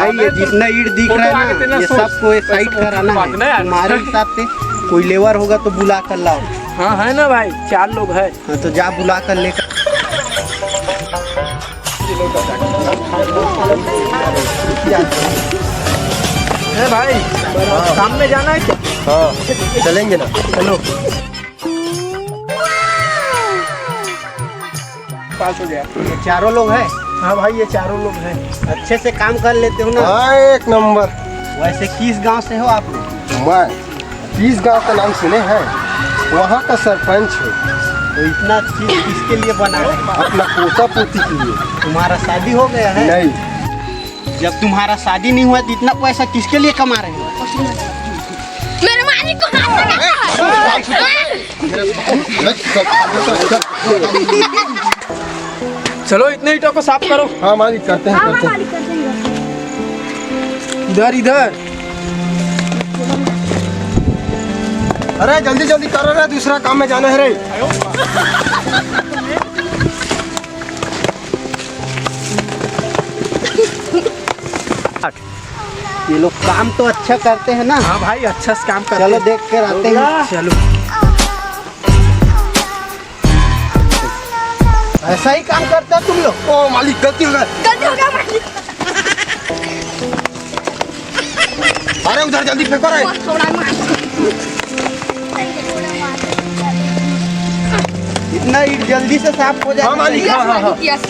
भाई ये जितना ईंट दिख रहा है ना, ये सबको साइड कराना है। तुम्हारे हिसाब से कोई लेबर होगा तो बुला कर लाओ। हाँ है ना भाई, 4 लोग है। हाँ तो जा बुला कर लेकर। है भाई, शाम में जाना है क्या? हाँ चलेंगे ना। चलो। पास हो गया। ये चारों लोग हैं? हाँ भाई ये 4 लोग हैं। अच्छे से काम कर लेते हो ना? हाँ एक नंबर। वैसे किस गांव से हो आप लोग? मैं 20 गांव का नाम सुने हैं, वहाँ का सरपंच है। तो इतना चीज किसके लिए बना है? अपना पोता पोती के लिए। तुम्हारा शादी हो गया है? नहीं। जब तुम्हारा शादी नहीं हुआ तो इतना पैसा किसके लिए कमा रहे हो? मेरे मालिक को हाथ चलो इतने ईंटों को साफ करो। हाँ मालिक करते हैं करते हैं। इधर इधर। अरे जल्दी जल्दी करो रे, दूसरा काम में जाना है रे। ये लोग काम तो अच्छा करते हैं ना? हाँ भाई अच्छा से काम कर। चलो देख कर आते हैं। चलो। ऐसा ही काम करते हो तुम लोग? ओ मालिक गलती हो गई। गलती हो गया मालिक। अरे उधर जल्दी फेंको रे। थोड़ा मार। इतना ईंट जल्दी से साफ हो जाए? हाँ मालिक, हाँ हाँ हाँ। यस।